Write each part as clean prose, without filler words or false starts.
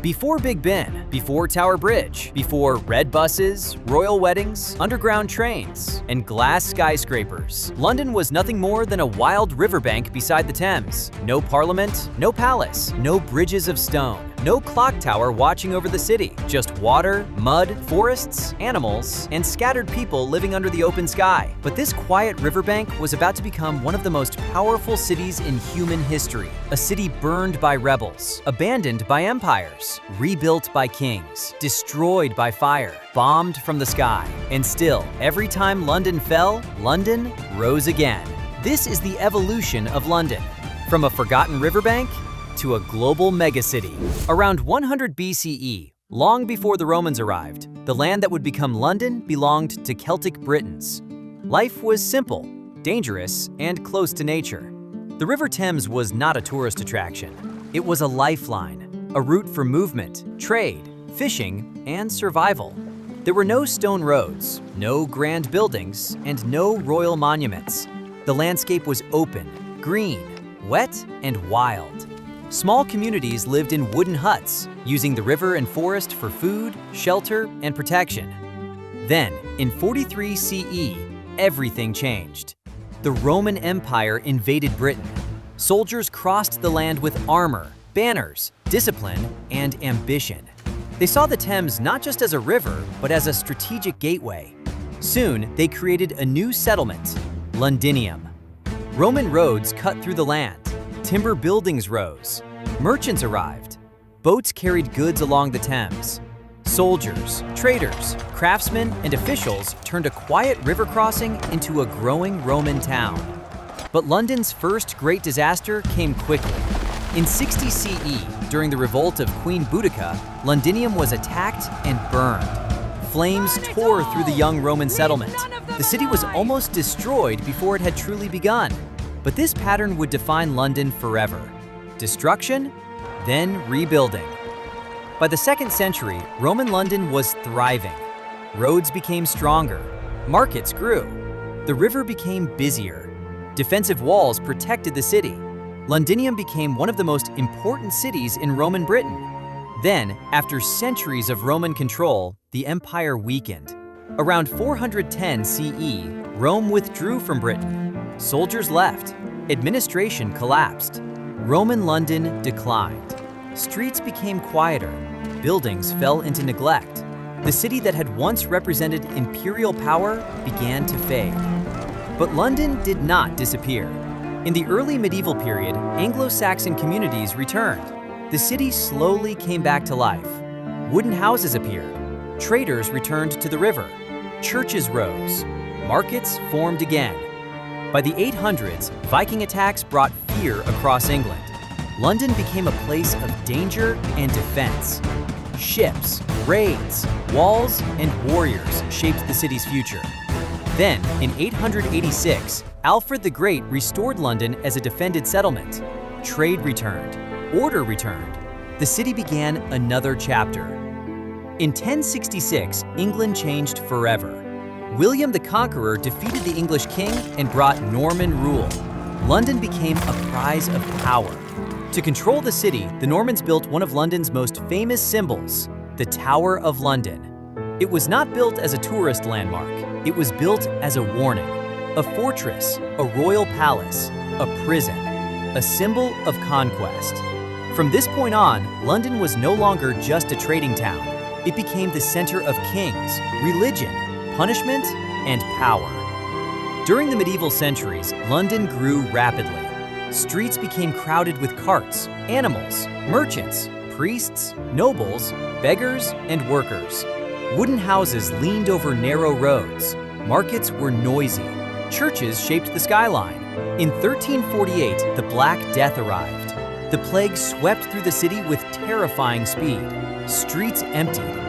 Before Big Ben, before Tower Bridge, before red buses, royal weddings, underground trains, and glass skyscrapers, London was nothing more than a wild riverbank beside the Thames. No parliament, no palace, no bridges of stone, no clock tower watching over the city. Just water, mud, forests, animals, and scattered people living under the open sky. But this quiet riverbank was about to become one of the most powerful cities in human history. A city burned by rebels, abandoned by empires, rebuilt by kings, destroyed by fire, bombed from the sky. And still, every time London fell, London rose again. This is the evolution of London, from a forgotten riverbank to a global megacity. Around 100 BCE, long before the Romans arrived, the land that would become London belonged to Celtic Britons. Life was simple, dangerous, and close to nature. The River Thames was not a tourist attraction. It was a lifeline, a route for movement, trade, fishing, and survival. There were no stone roads, no grand buildings, and no royal monuments. The landscape was open, green, wet, and wild. Small communities lived in wooden huts, using the river and forest for food, shelter, and protection. Then, in 43 CE, everything changed. The Roman Empire invaded Britain. Soldiers crossed the land with armor, banners, discipline, and ambition. They saw the Thames not just as a river, but as a strategic gateway. Soon, they created a new settlement, Londinium. Roman roads cut through the land. Timber buildings rose. Merchants arrived. Boats carried goods along the Thames. Soldiers, traders, craftsmen, and officials turned a quiet river crossing into a growing Roman town. But London's first great disaster came quickly. In 60 CE, during the revolt of Queen Boudica, Londinium was attacked and burned. Flames tore through the young Roman settlement. The city was almost destroyed before it had truly begun. But this pattern would define London forever. Destruction, then rebuilding. By the 2nd century, Roman London was thriving. Roads became stronger. Markets grew. The river became busier. Defensive walls protected the city. Londinium became one of the most important cities in Roman Britain. Then, after centuries of Roman control, the empire weakened. Around 410 CE, Rome withdrew from Britain. Soldiers left. Administration collapsed. Roman London declined. Streets became quieter. Buildings fell into neglect. The city that had once represented imperial power began to fade. But London did not disappear. In the early medieval period, Anglo-Saxon communities returned. The city slowly came back to life. Wooden houses appeared. Traders returned to the river. Churches rose. Markets formed again. By the 800s, Viking attacks brought fear across England. London became a place of danger and defense. Ships, raids, walls, and warriors shaped the city's future. Then, in 886, Alfred the Great restored London as a defended settlement. Trade returned. Order returned. The city began another chapter. In 1066, England changed forever. William the Conqueror defeated the English king and brought Norman rule. London became a prize of power. To control the city, the Normans built one of London's most famous symbols, the Tower of London. It was not built as a tourist landmark. It was built as a warning. A fortress, a royal palace, a prison, a symbol of conquest. From this point on, London was no longer just a trading town. It became the center of kings, religion, punishment, and power. During the medieval centuries, London grew rapidly. Streets became crowded with carts, animals, merchants, priests, nobles, beggars, and workers. Wooden houses leaned over narrow roads. Markets were noisy. Churches shaped the skyline. In 1348, the Black Death arrived. The plague swept through the city with terrifying speed. Streets emptied.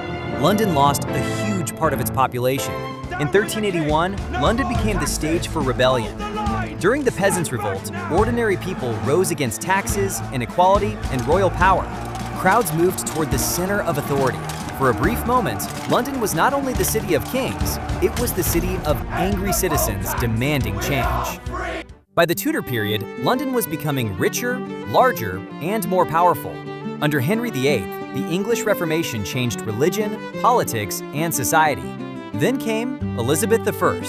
London lost a huge part of its population. In 1381, London became the stage for rebellion. During the Peasants' Revolt, ordinary people rose against taxes, inequality, and royal power. Crowds moved toward the center of authority. For a brief moment, London was not only the city of kings, it was the city of angry citizens demanding change. By the Tudor period, London was becoming richer, larger, and more powerful. Under Henry VIII, the English Reformation changed religion, politics, and society. Then came Elizabeth I.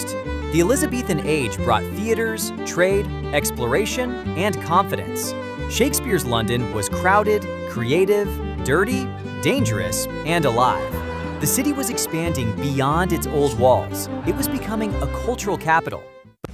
The Elizabethan age brought theaters, trade, exploration, and confidence. Shakespeare's London was crowded, creative, dirty, dangerous, and alive. The city was expanding beyond its old walls. It was becoming a cultural capital.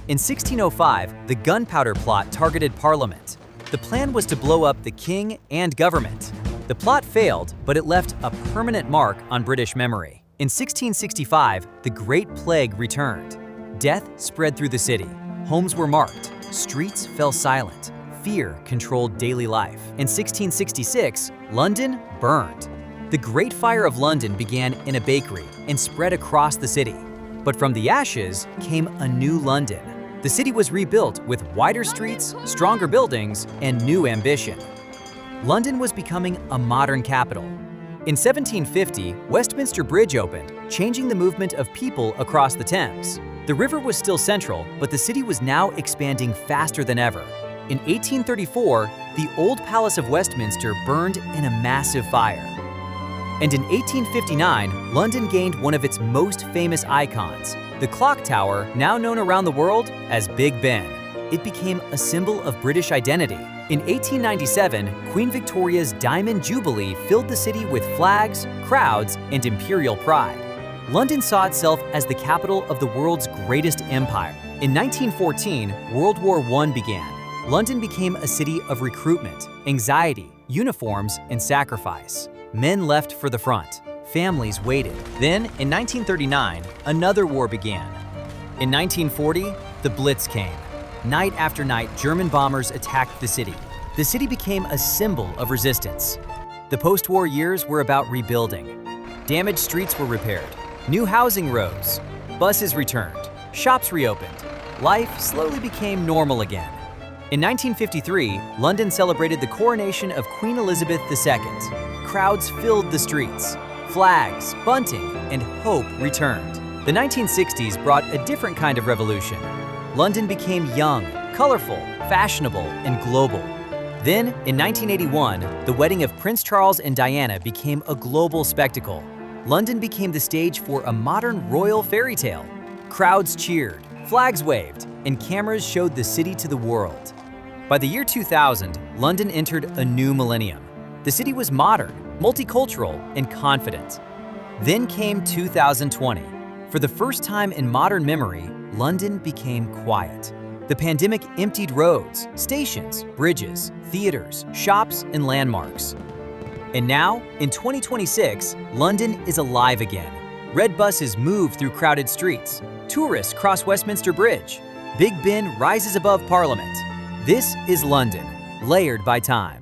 In 1605, the Gunpowder Plot targeted Parliament. The plan was to blow up the king and government. The plot failed, but it left a permanent mark on British memory. In 1665, the Great Plague returned. Death spread through the city. Homes were marked. Streets fell silent. Fear controlled daily life. In 1666, London burned. The Great Fire of London began in a bakery and spread across the city. But from the ashes came a new London. The city was rebuilt with wider streets, stronger buildings, and new ambition. London was becoming a modern capital. In 1750, Westminster Bridge opened, changing the movement of people across the Thames. The river was still central, but the city was now expanding faster than ever. In 1834, the Old Palace of Westminster burned in a massive fire. And in 1859, London gained one of its most famous icons, the clock tower, now known around the world as Big Ben. It became a symbol of British identity. In 1897, Queen Victoria's Diamond Jubilee filled the city with flags, crowds, and imperial pride. London saw itself as the capital of the world's greatest empire. In 1914, World War I began. London became a city of recruitment, anxiety, uniforms, and sacrifice. Men left for the front. Families waited. Then, in 1939, another war began. In 1940, the Blitz came. Night after night, German bombers attacked the city. The city became a symbol of resistance. The post-war years were about rebuilding. Damaged streets were repaired. New housing rose. Buses returned. Shops reopened. Life slowly became normal again. In 1953, London celebrated the coronation of Queen Elizabeth II. Crowds filled the streets. Flags, bunting, and hope returned. The 1960s brought a different kind of revolution. London became young, colorful, fashionable, and global. Then, in 1981, the wedding of Prince Charles and Diana became a global spectacle. London became the stage for a modern royal fairy tale. Crowds cheered, flags waved, and cameras showed the city to the world. By the year 2000, London entered a new millennium. The city was modern, multicultural, and confident. Then came 2020. For the first time in modern memory, London became quiet. The pandemic emptied roads, stations, bridges, theaters, shops, and landmarks. And now, in 2026, London is alive again. Red buses move through crowded streets. Tourists cross Westminster Bridge. Big Ben rises above Parliament. This is London, layered by time.